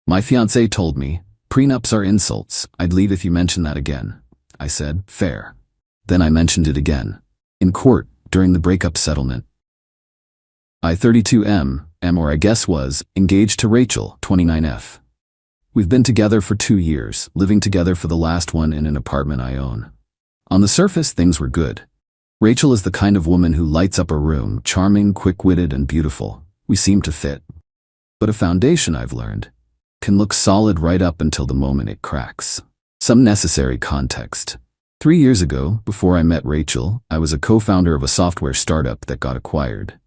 My fiancée told me, prenups are insults. I'd leave if you mention that again. I said, fair. Then I mentioned it again. In court, during the breakup settlement. I 32M, or I guess was, engaged to Rachel, 29F. We've been together for 2 years, living together for the last one in an apartment I own. On the surface, things were good. Rachel is the kind of woman who lights up a room, charming, quick-witted, and beautiful. We seem to fit. But a foundation, I've learned, can look solid right up until the moment it cracks. Some necessary context. 3 years ago, before I met Rachel, I was a co-founder of a software startup that got acquired.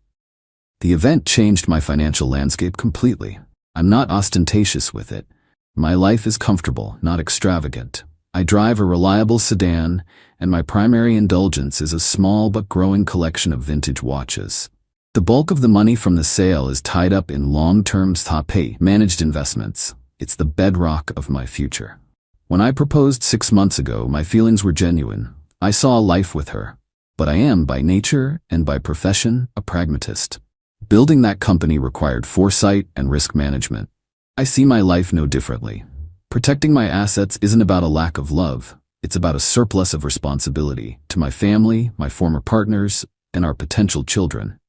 The event changed my financial landscape completely. I'm not ostentatious with it. My life is comfortable, not extravagant. I drive a reliable sedan, and my primary indulgence is a small but growing collection of vintage watches. The bulk of the money from the sale is tied up in long-term top-pay managed investments. It's the bedrock of my future. When I proposed 6 months ago, my feelings were genuine. I saw a life with her. But I am, by nature and by profession, a pragmatist. Building that company required foresight and risk management. I see my life no differently. Protecting my assets isn't about a lack of love. It's about a surplus of responsibility to my family, my former partners, and our potential children.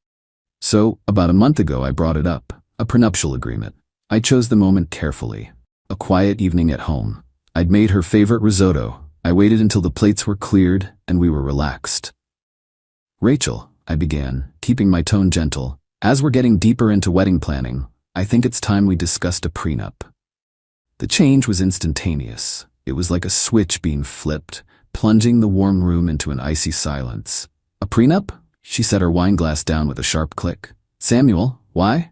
So, about a month ago, I brought it up, a prenuptial agreement. I chose the moment carefully. A quiet evening at home. I'd made her favorite risotto. I waited until the plates were cleared and we were relaxed. Rachel, I began, keeping my tone gentle, as we're getting deeper into wedding planning, I think it's time we discussed a prenup. The change was instantaneous. It was like a switch being flipped, plunging the warm room into an icy silence. A prenup? She set her wine glass down with a sharp click. Samuel, why?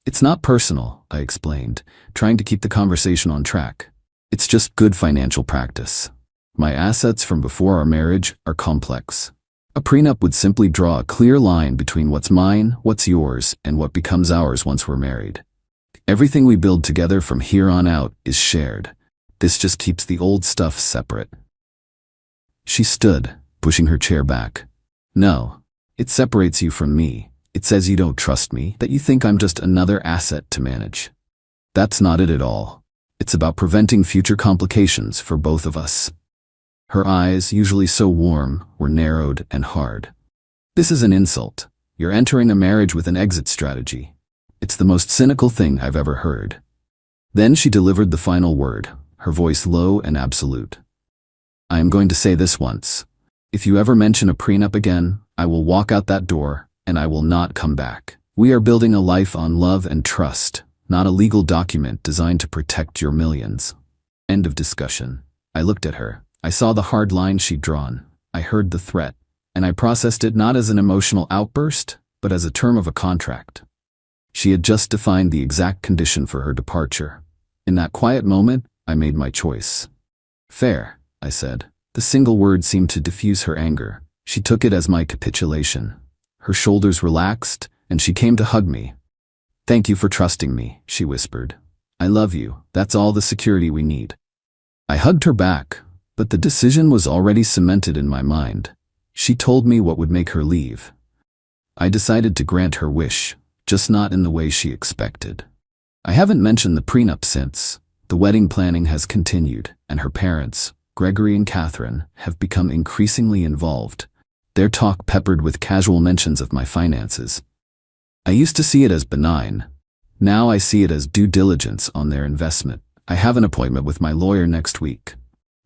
It's not personal, I explained, trying to keep the conversation on track. It's just good financial practice. My assets from before our marriage are complex. A prenup would simply draw a clear line between what's mine, what's yours, and what becomes ours once we're married. Everything we build together from here on out is shared. This just keeps the old stuff separate. She stood, pushing her chair back. No, it separates you from me. It says you don't trust me, that you think I'm just another asset to manage. That's not it at all. It's about preventing future complications for both of us. Her eyes, usually so warm, were narrowed and hard. This is an insult. You're entering a marriage with an exit strategy. It's the most cynical thing I've ever heard. Then she delivered the final word, her voice low and absolute. I am going to say this once. If you ever mention a prenup again, I will walk out that door, and I will not come back. We are building a life on love and trust, not a legal document designed to protect your millions. End of discussion. I looked at her. I saw the hard line she'd drawn. I heard the threat, and I processed it not as an emotional outburst, but as a term of a contract. She had just defined the exact condition for her departure. In that quiet moment, I made my choice. Fair, I said. The single word seemed to diffuse her anger. She took it as my capitulation. Her shoulders relaxed, and she came to hug me. Thank you for trusting me, she whispered. I love you. That's all the security we need. I hugged her back, but the decision was already cemented in my mind. She told me what would make her leave. I decided to grant her wish, just not in the way she expected. I haven't mentioned the prenup since. The wedding planning has continued, and her parents, Gregory and Catherine, have become increasingly involved. Their talk peppered with casual mentions of my finances. I used to see it as benign. Now I see it as due diligence on their investment. I have an appointment with my lawyer next week.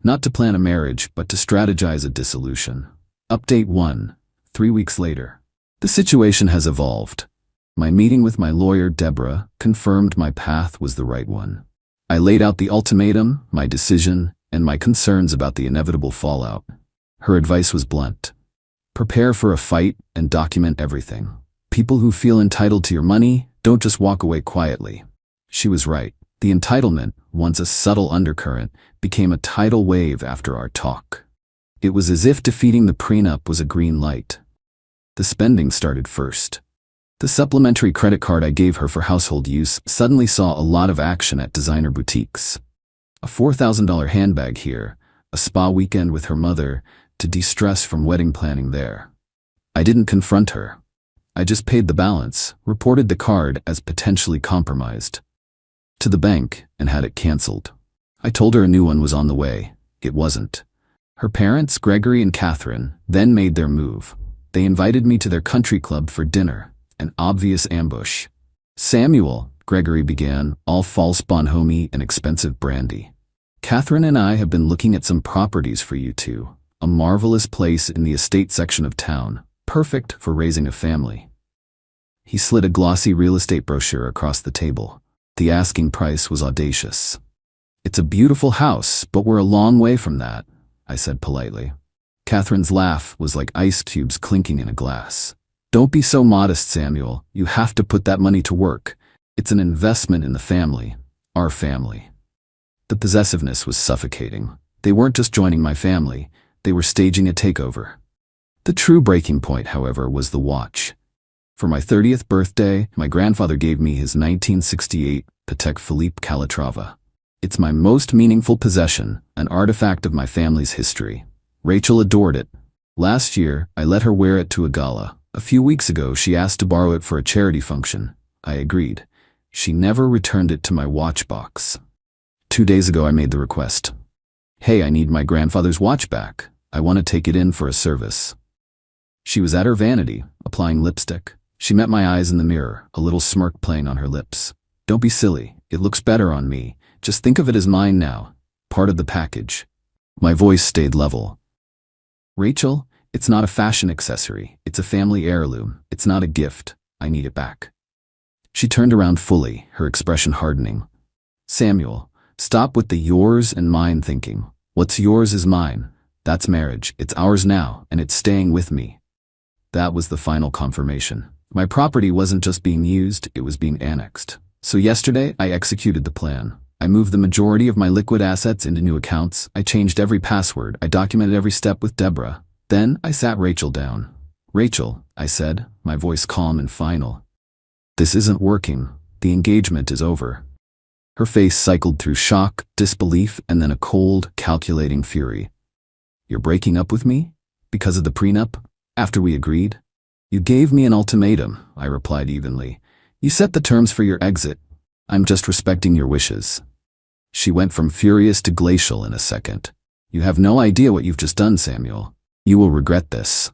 Not to plan a marriage, but to strategize a dissolution. Update 1. 3 weeks later. The situation has evolved. My meeting with my lawyer, Deborah, confirmed my path was the right one. I laid out the ultimatum, my decision, and my concerns about the inevitable fallout. Her advice was blunt. Prepare for a fight and document everything. People who feel entitled to your money don't just walk away quietly. She was right. The entitlement, once a subtle undercurrent, became a tidal wave after our talk. It was as if defeating the prenup was a green light. The spending started first. The supplementary credit card I gave her for household use suddenly saw a lot of action at designer boutiques. A $4,000 handbag here, a spa weekend with her mother, to de-stress from wedding planning there. I didn't confront her. I just paid the balance, reported the card as potentially compromised. to the bank and had it canceled. I told her a new one was on the way. It wasn't. Her parents, Gregory and Catherine, then made their move. They invited me to their country club for dinner, an obvious ambush. Samuel, Gregory began, all false bonhomie and expensive brandy. Catherine and I have been looking at some properties for you two, a marvelous place in the estate section of town, perfect for raising a family. He slid a glossy real estate brochure across the table. The asking price was audacious. It's a beautiful house, but we're a long way from that, I said politely. Catherine's laugh was like ice cubes clinking in a glass. Don't be so modest, Samuel. You have to put that money to work. It's an investment in the family, our family. The possessiveness was suffocating. They weren't just joining my family, they were staging a takeover. The true breaking point, however, was the watch. For my 30th birthday, my grandfather gave me his 1968 Patek Philippe Calatrava. It's my most meaningful possession, an artifact of my family's history. Rachel adored it. Last year, I let her wear it to a gala. A few weeks ago, she asked to borrow it for a charity function. I agreed. She never returned it to my watch box. 2 days ago, I made the request. Hey, I need my grandfather's watch back. I want to take it in for a service. She was at her vanity, applying lipstick. She met my eyes in the mirror, a little smirk playing on her lips. Don't be silly. It looks better on me. Just think of it as mine now. Part of the package. My voice stayed level. Rachel, it's not a fashion accessory. It's a family heirloom. It's not a gift. I need it back. She turned around fully, her expression hardening. Samuel, stop with the yours and mine thinking. What's yours is mine. That's marriage. It's ours now, and it's staying with me. That was the final confirmation. My property wasn't just being used, it was being annexed. So yesterday, I executed the plan. I moved the majority of my liquid assets into new accounts. I changed every password. I documented every step with Deborah. Then I sat Rachel down. Rachel, I said, my voice calm and final. This isn't working. The engagement is over. Her face cycled through shock, disbelief, and then a cold, calculating fury. You're breaking up with me? Because of the prenup? After we agreed? You gave me an ultimatum, I replied evenly. You set the terms for your exit. I'm just respecting your wishes. She went from furious to glacial in a second. You have no idea what you've just done, Samuel. You will regret this.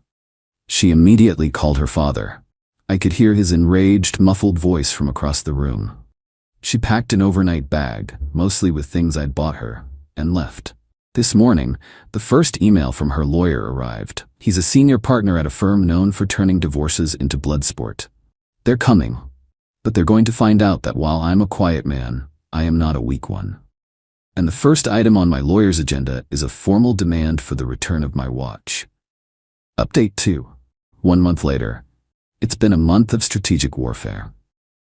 She immediately called her father. I could hear his enraged, muffled voice from across the room. She packed an overnight bag, mostly with things I'd bought her, and left. This morning, the first email from her lawyer arrived. He's a senior partner at a firm known for turning divorces into blood sport. They're coming, but they're going to find out that while I'm a quiet man, I am not a weak one. And the first item on my lawyer's agenda is a formal demand for the return of my watch. Update 2. 1 month later. It's been a month of strategic warfare.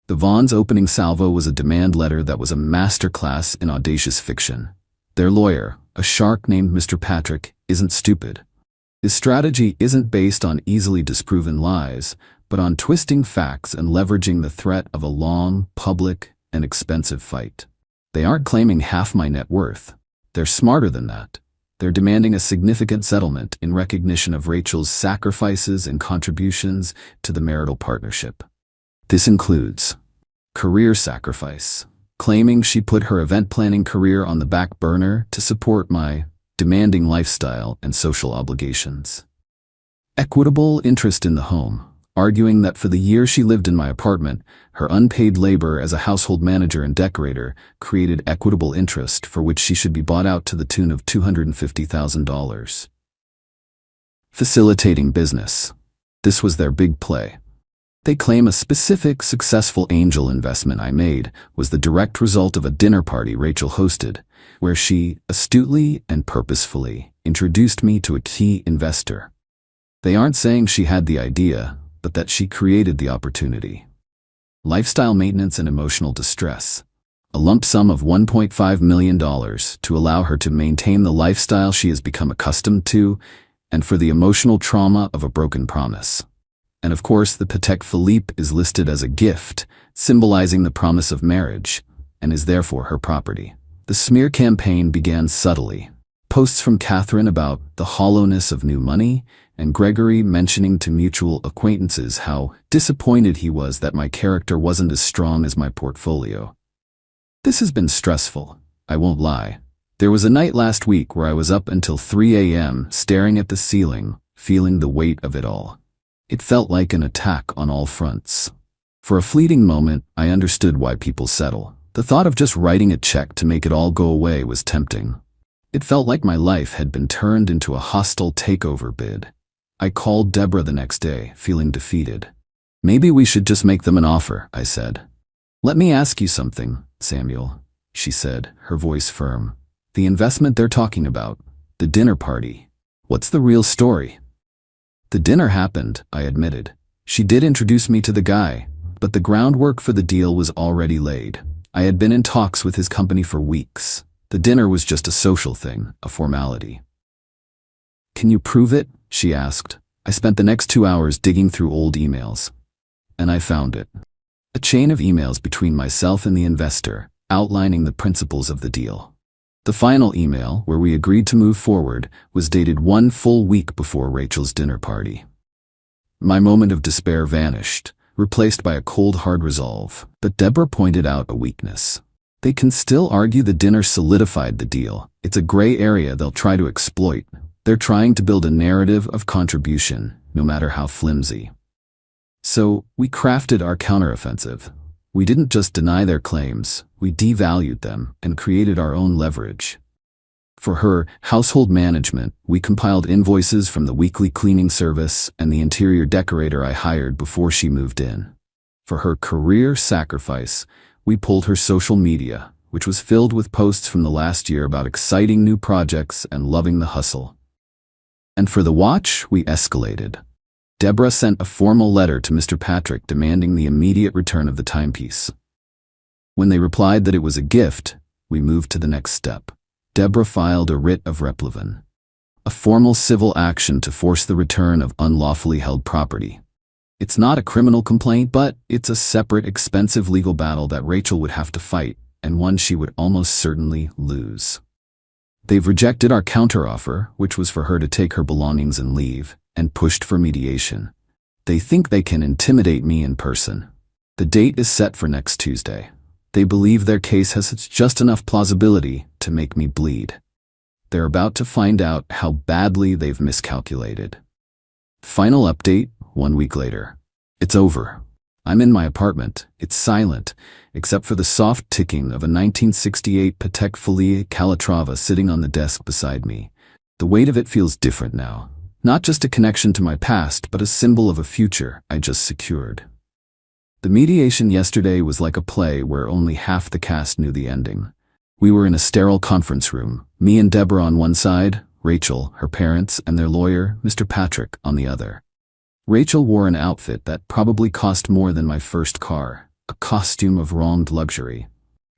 The Vaughn's opening salvo was a demand letter that was a masterclass in audacious fiction. Their lawyer, a shark named Mr. Patrick, isn't stupid. His strategy isn't based on easily disproven lies, but on twisting facts and leveraging the threat of a long, public, and expensive fight. They aren't claiming half my net worth. They're smarter than that. They're demanding a significant settlement in recognition of Rachel's sacrifices and contributions to the marital partnership. This includes career sacrifice, claiming she put her event planning career on the back burner to support my demanding lifestyle and social obligations. Equitable interest in the home, arguing that for the year she lived in my apartment, her unpaid labor as a household manager and decorator created equitable interest for which she should be bought out to the tune of $250,000. Facilitating business. This was their big play. They claim a specific, successful angel investment I made was the direct result of a dinner party Rachel hosted, where she, astutely and purposefully, introduced me to a key investor. They aren't saying she had the idea, but that she created the opportunity. Lifestyle maintenance and emotional distress. A lump sum of $1.5 million to allow her to maintain the lifestyle she has become accustomed to, and for the emotional trauma of a broken promise. And of course, the Patek Philippe is listed as a gift, symbolizing the promise of marriage, and is therefore her property. The smear campaign began subtly. Posts from Catherine about the hollowness of new money, and Gregory mentioning to mutual acquaintances how disappointed he was that my character wasn't as strong as my portfolio. This has been stressful, I won't lie. There was a night last week where I was up until 3 a.m. staring at the ceiling, feeling the weight of it all. It felt like an attack on all fronts. For a fleeting moment, I understood why people settle. The thought of just writing a check to make it all go away was tempting. It felt like my life had been turned into a hostile takeover bid. I called Deborah the next day, feeling defeated. Maybe we should just make them an offer, I said. Let me ask you something, Samuel, she said, her voice firm. The investment they're talking about, the dinner party. What's the real story? The dinner happened, I admitted. She did introduce me to the guy, but the groundwork for the deal was already laid. I had been in talks with his company for weeks. The dinner was just a social thing, a formality. Can you prove it? She asked. I spent the next 2 hours digging through old emails. And I found it. A chain of emails between myself and the investor, outlining the principles of the deal. The final email, where we agreed to move forward, was dated 1 full week before Rachel's dinner party. My moment of despair vanished, replaced by a cold, hard resolve. But Deborah pointed out a weakness. They can still argue the dinner solidified the deal. It's a gray area they'll try to exploit. They're trying to build a narrative of contribution, no matter how flimsy. So, we crafted our counteroffensive. We didn't just deny their claims, we devalued them and created our own leverage. For her household management, we compiled invoices from the weekly cleaning service and the interior decorator I hired before she moved in. For her career sacrifice, we pulled her social media, which was filled with posts from the last year about exciting new projects and loving the hustle. And for the watch, we escalated. Deborah sent a formal letter to Mr. Patrick demanding the immediate return of the timepiece. When they replied that it was a gift, we moved to the next step. Deborah filed a writ of replevin, a formal civil action to force the return of unlawfully held property. It's not a criminal complaint, but it's a separate, expensive legal battle that Rachel would have to fight, and one she would almost certainly lose. They've rejected our counteroffer, which was for her to take her belongings and leave, and pushed for mediation. They think they can intimidate me in person. The date is set for next Tuesday. They believe their case has just enough plausibility to make me bleed. They're about to find out how badly they've miscalculated. Final update, 1 week later. It's over. I'm in my apartment. It's silent, except for the soft ticking of a 1968 Patek Philippe Calatrava sitting on the desk beside me. The weight of it feels different now. Not just a connection to my past, but a symbol of a future I just secured. The mediation yesterday was like a play where only half the cast knew the ending. We were in a sterile conference room, me and Deborah on one side, Rachel, her parents, and their lawyer, Mr. Patrick, on the other. Rachel wore an outfit that probably cost more than my first car, a costume of wronged luxury.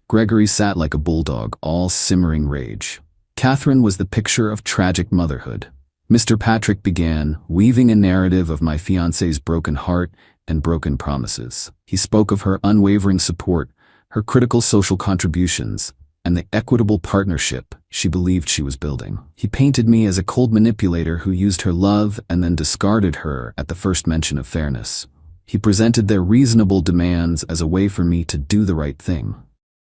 Gregory sat like a bulldog, all simmering rage. Catherine was the picture of tragic motherhood. Mr. Patrick began, weaving a narrative of my fiancée's broken heart and broken promises. He spoke of her unwavering support, her critical social contributions, and the equitable partnership she believed she was building. He painted me as a cold manipulator who used her love and then discarded her at the first mention of fairness. He presented their reasonable demands as a way for me to do the right thing.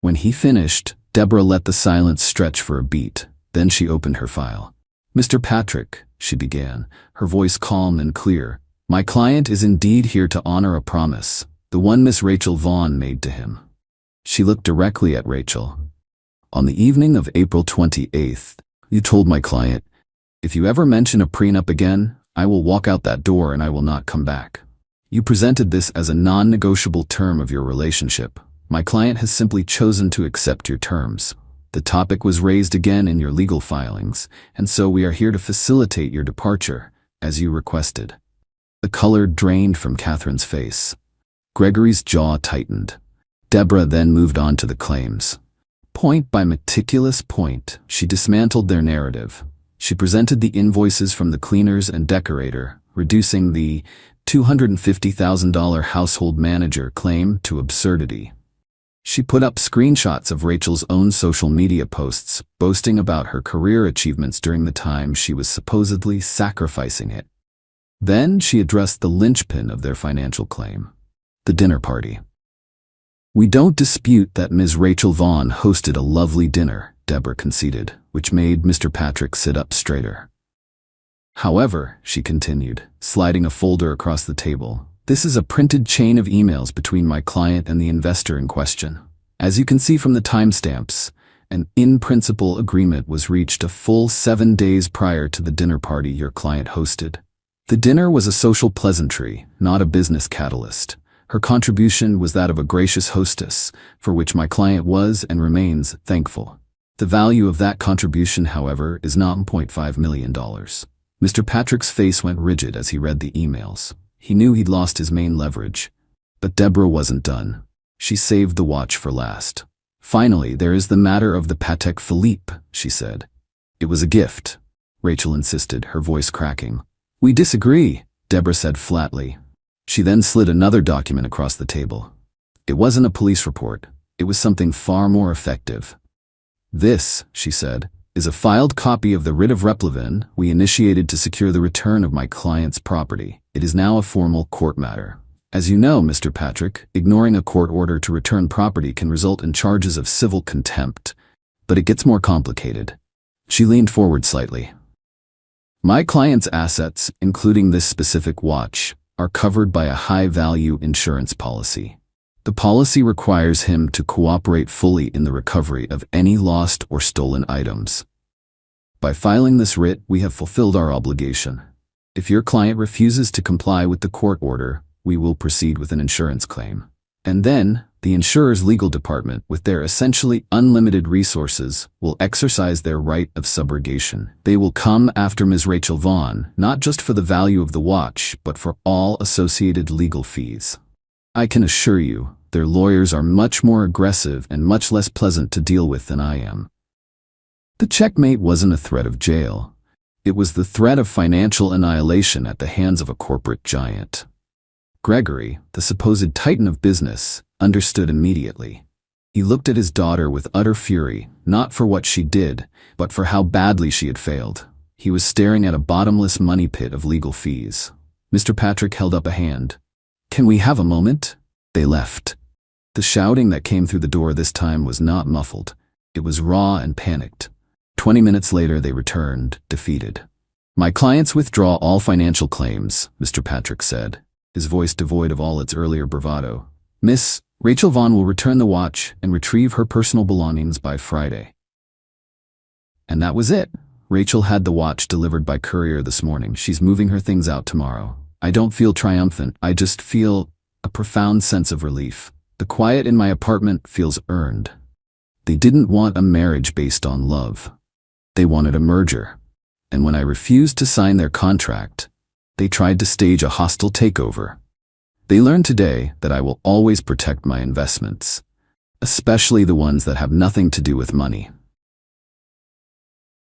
When he finished, Deborah let the silence stretch for a beat. Then she opened her file. Mr. Patrick, she began, her voice calm and clear, my client is indeed here to honor a promise, the one Miss Rachel Vaughn made to him. She looked directly at Rachel. On the evening of April 28th, you told my client, if you ever mention a prenup again, I will walk out that door and I will not come back. You presented this as a non-negotiable term of your relationship. My client has simply chosen to accept your terms. The topic was raised again in your legal filings, and so we are here to facilitate your departure, as you requested. The color drained from Catherine's face. Gregory's jaw tightened. Deborah then moved on to the claims. Point by meticulous point, she dismantled their narrative. She presented the invoices from the cleaners and decorator, reducing the $250,000 household manager claim to absurdity. She put up screenshots of Rachel's own social media posts, boasting about her career achievements during the time she was supposedly sacrificing it. Then she addressed the linchpin of their financial claim, the dinner party. We don't dispute that Ms. Rachel Vaughn hosted a lovely dinner, Deborah conceded, which made Mr. Patrick sit up straighter. However, she continued, sliding a folder across the table, this is a printed chain of emails between my client and the investor in question. As you can see from the timestamps, an in-principle agreement was reached a full 7 days prior to the dinner party your client hosted. The dinner was a social pleasantry, not a business catalyst. Her contribution was that of a gracious hostess, for which my client was and remains thankful. The value of that contribution, however, is not $1.5 million. Mr. Patrick's face went rigid as he read the emails. He knew he'd lost his main leverage. But Deborah wasn't done. She saved the watch for last. Finally, there is the matter of the Patek Philippe, she said. It was a gift, Rachel insisted, her voice cracking. We disagree, Deborah said flatly. She then slid another document across the table. It wasn't a police report. It was something far more effective. This, she said, is a filed copy of the writ of replevin we initiated to secure the return of my client's property. It is now a formal court matter. As you know, Mr. Patrick, ignoring a court order to return property can result in charges of civil contempt. But it gets more complicated. She leaned forward slightly. My client's assets, including this specific watch, are covered by a high-value insurance policy. The policy requires him to cooperate fully in the recovery of any lost or stolen items. By filing this writ, we have fulfilled our obligation. If your client refuses to comply with the court order, we will proceed with an insurance claim. And then, the insurer's legal department, with their essentially unlimited resources, will exercise their right of subrogation. They will come after Ms. Rachel Vaughn, not just for the value of the watch, but for all associated legal fees. I can assure you, their lawyers are much more aggressive and much less pleasant to deal with than I am. The checkmate wasn't a threat of jail. It was the threat of financial annihilation at the hands of a corporate giant. Gregory, the supposed titan of business, understood immediately. He looked at his daughter with utter fury, not for what she did, but for how badly she had failed. He was staring at a bottomless money pit of legal fees. Mr. Patrick held up a hand. Can we have a moment? They left. The shouting that came through the door this time was not muffled. It was raw and panicked. 20 minutes later they returned, defeated. My clients withdraw all financial claims, Mr. Patrick said, his voice devoid of all its earlier bravado. Miss Rachel Vaughn will return the watch and retrieve her personal belongings by Friday. And that was it. Rachel had the watch delivered by courier this morning. She's moving her things out tomorrow. I don't feel triumphant. I just feel a profound sense of relief. The quiet in my apartment feels earned. They didn't want a marriage based on love. They wanted a merger. And when I refused to sign their contract, they tried to stage a hostile takeover. They learned today that I will always protect my investments, especially the ones that have nothing to do with money.